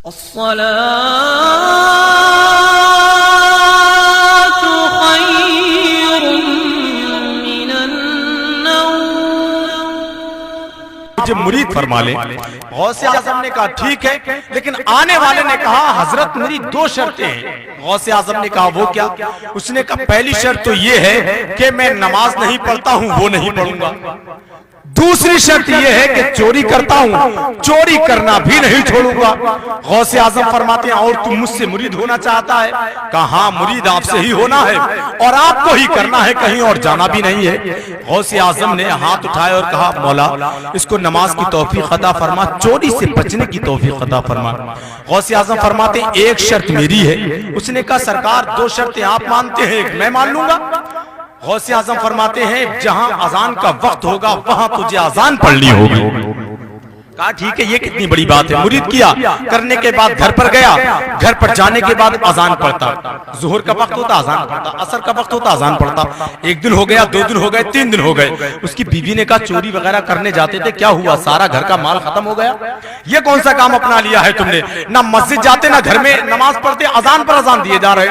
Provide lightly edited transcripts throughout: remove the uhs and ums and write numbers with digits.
الصلاة خير من النوم. مجھے مرید فرما لیں. غوث اعظم نے کہا ٹھیک ہے، لیکن آنے والے نے کہا حضرت میری دو شرطیں ہیں. غوث اعظم نے کہا وہ کیا؟ اس نے کہا پہلی شرط تو یہ ہے کہ میں نماز نہیں پڑھتا ہوں، وہ نہیں پڑھوں گا. دوسری شرط یہ ہے کہ چوری کرتا ہوں، چوری کرنا بھی نہیں چھوڑوں گا. غوث اعظم فرماتے ہیں اور تم مجھ سے مرید ہونا چاہتا ہے؟ کہا ہاں مرید آپ سے ہی ہونا ہے اور آپ کو ہی کرنا ہے، کہیں اور جانا بھی نہیں ہے. غوث اعظم نے ہاتھ اٹھائے اور کہا مولا اس کو نماز کی توفیق عطا فرما، چوری سے بچنے کی توفیق عطا فرما. غوث اعظم فرماتے ہیں ایک شرط میری ہے. اس نے کہا سرکار دو شرطیں آپ مانتے ہیں، ایک میں مان لوں گا. غوث اعظم فرماتے ہیں جہاں اذان کا وقت ہوگا وہاں تجھے اذان پڑھنی ہوگی. کہا ٹھیک ہے، یہ کتنی بڑی بات ہے. مرید کیا، کرنے کے بعد گھر پر گیا، گھر پر جانے کے بعد اذان پڑھتا. ظہر کا وقت ہوتا اذان پڑھتا، عصر کا وقت ہوتا اذان پڑھتا. ایک دن ہو گیا، دو دن ہو گئے، تین دن ہو گئے. اس کی بیوی نے کہا چوری وغیرہ کرنے جاتے تھے، کیا ہوا؟ سارا گھر کا مال ختم ہو گیا. یہ کون سا کام اپنا لیا ہے تم نے؟ نہ مسجد جاتے نہ گھر میں نماز پڑھتے، اذان پر اذان دیے جا رہے.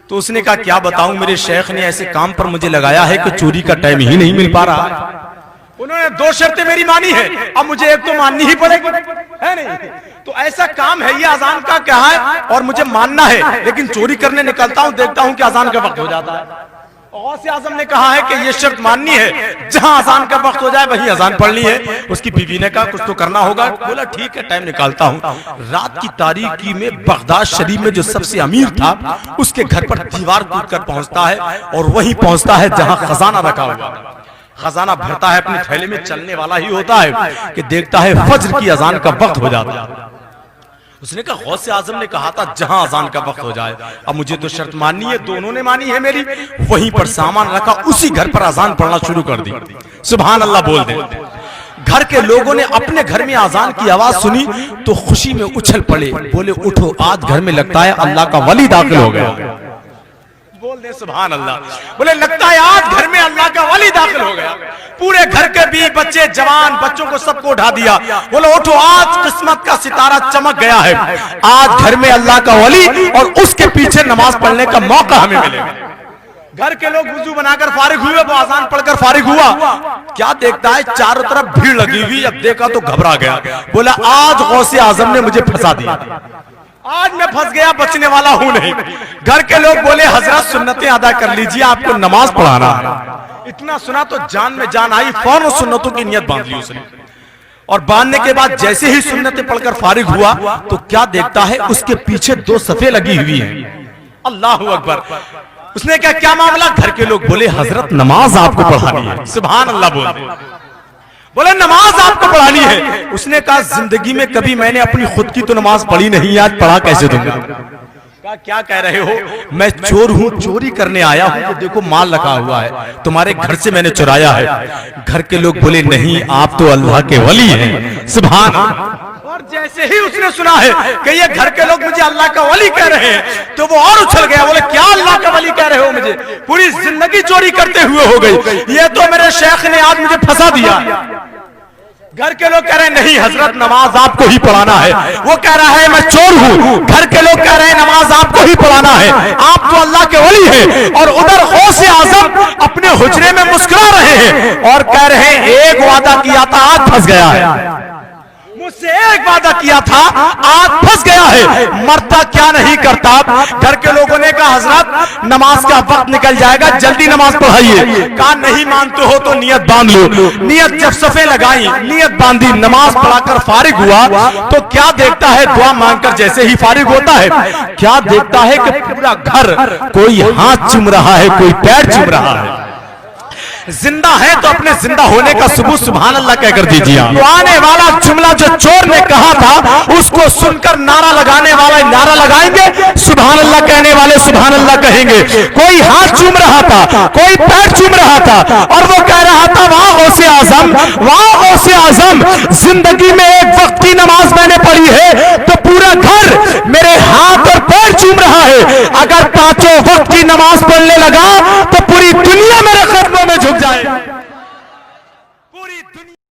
تو اس نے کہا کیا بتاؤں، میرے شیخ نے ایسے کام پر مجھے لگایا ہے کہ چوری کا ٹائم ہی نہیں مل پا رہا. انہوں نے دو شرطیں میری مانی ہے، اب مجھے ایک تو ماننی ہی پڑے گی، ہے نہیں؟ تو ایسا کام ہے یہ اذان کا کیا ہے اور مجھے ماننا ہے، لیکن چوری کرنے نکلتا ہوں دیکھتا ہوں کہ اذان کا وقت ہو جاتا ہے. غوث اعظم نے کہا ہے کہ یہ شرط ماننی ہے، جہاں اذان کا وقت ہو جائے وہیں اذان پڑھنی ہے. اس کی بیوی نے کہا کچھ تو کرنا ہوگا. بولا ٹھیک ہے ٹائم نکالتا ہوں. رات کی تاریکی میں بغداد شریف میں جو سب سے امیر تھا اس کے گھر پر دیوار ٹوٹ کر پہنچتا ہے اور وہیں پہنچتا ہے جہاں خزانہ رکھا ہوا. خزانہ بھرتا ہے، اپنے تھیلے میں چلنے والا ہی ہوتا ہے کہ دیکھتا ہے فجر کی اذان کا وقت ہو جاتا ہے. اس نے کہا غوث اعظم نے کہا تھا جہاں اذان کا وقت ہو جائے. اب مجھے تو شرط ماننی ہے، دونوں نے مانی ہے میری. وہیں پر سامان رکھا، اسی گھر پر اذان پڑھنا شروع کر دی. سبحان اللہ بول دیں. گھر کے لوگوں نے اپنے گھر میں اذان کی آواز سنی تو خوشی میں اچھل پڑے، بولے اٹھو آج گھر میں لگتا ہے اللہ کا ولی داخل ہو گیا. بول دیں سبحان اللہ. بولے لگتا ہے آج گھر میں اللہ کا ولی داخل ہو گیا. پورے گھر کے بیوی بچے جوان بچوں کو سب کو اٹھا دیا. بولے اٹھو آج قسمت کا ستارہ چمک گیا ہے، آج گھر میں اللہ کا ولی اور اس کے پیچھے نماز پڑھنے کا موقع ہمیں ملے گا. گھر کے لوگ وضو بنا کر فارغ ہوئے، وہ اذان پڑھ کر فارغ ہوا. کیا دیکھتا ہے چاروں طرف بھیڑ لگی ہوئی. اب دیکھا تو گھبرا گیا. بولا آج غوث اعظم نے مجھے پھنسا دیا، آج میں پھنس گیا، بچنے والا ہوں نہیں. گھر کے لوگ بولے حضرت سنتیں ادا کر لیجئے، آپ کو نماز پڑھانا. اتنا سنا تو جان میں جان آئی، فوراً سنتوں کی نیت باندھ لی اس نے. اور باندھنے کے بعد جیسے ہی سنتیں پڑھ کر فارغ ہوا تو کیا دیکھتا ہے اس کے پیچھے دو صفیں لگی ہوئی ہیں. اللہ اکبر. اس نے کہا کیا معاملہ؟ گھر کے لوگ بولے حضرت نماز آپ کو پڑھانی ہے. سبحان اللہ بول. بولے نماز آپ کو پڑھانی ہے. اس نے کہا زندگی میں کبھی میں نے اپنی خود کی تو نماز پڑھی نہیں، آج پڑھا کیسے دوں گا؟ کیا کہہ رہے ہو؟ میں چور ہوں، چوری کرنے آیا ہوں. تو دیکھو مال رکھا ہوا ہے، تمہارے گھر سے میں نے چرایا ہے. گھر کے لوگ بولے نہیں آپ تو اللہ کے ولی ہیں. سبحان. اور جیسے ہی اس نے سنا ہے کہ یہ گھر کے لوگ مجھے اللہ کا ولی کہہ رہے ہیں تو وہ اور اچھل گیا. بولے کیا اللہ کا ولی کہہ رہے ہو؟ مجھے پوری زندگی چوری کرتے ہوئے ہو گئی، یہ تو میرے شیخ نے آج مجھے پھنسا دیا. گھر کے لوگ کہہ رہے ہیں نہیں حضرت نماز آپ کو ہی پڑھانا ہے. وہ کہہ رہا ہے میں چور ہوں. گھر کے لوگ کہہ رہے ہیں نماز آپ کو ہی پڑھانا ہے، آپ تو اللہ کے ولی ہیں. اور ادھر غوث اعظم اپنے حجرے میں مسکرا رہے ہیں اور کہہ رہے ہیں ایک وعدہ کیا تھا آج پھنس گیا ہے، مجھ سے ایک وعدہ کیا تھا آج پھنس گیا ہے، مرتا کیا نہیں کرتا. گھر کے لوگوں نے کہا حضرت نماز کا وقت نکل جائے گا، جلدی نماز پڑھائیے. کہا نہیں مانتے ہو تو نیت باندھ لو. نیت جب صفیں لگائیں، نیت باندھی، نماز پڑھا کر فارغ ہوا تو کیا دیکھتا ہے دعا مانگ کر جیسے ہی فارغ ہوتا ہے کیا دیکھتا ہے کہ پورا گھر کوئی ہاتھ چوم رہا ہے، کوئی پیر چوم رہا ہے. زندہ ہے تو اپنے زندہ ہونے کا ثبوت سبحان اللہ کہہ کر دیجیے. تو آنے والا جملہ جو چور نے کہا تھا اس کو سن کر نعرہ لگانے والے نعرہ لگائیں گے، سبحان اللہ کہنے والے سبحان اللہ کہیں گے. کوئی ہاتھ چوم رہا تھا، کوئی پیر چوم رہا تھا اور وہ کہہ رہا تھا واہ غوث اعظم، واہ غوث اعظم، زندگی میں ایک وقت کی نماز میں نے پڑھی ہے تو پورا گھر میرے ہاتھ اور پیر چوم رہا ہے. اگر پانچوں وقت کی نماز پڑھنے لگا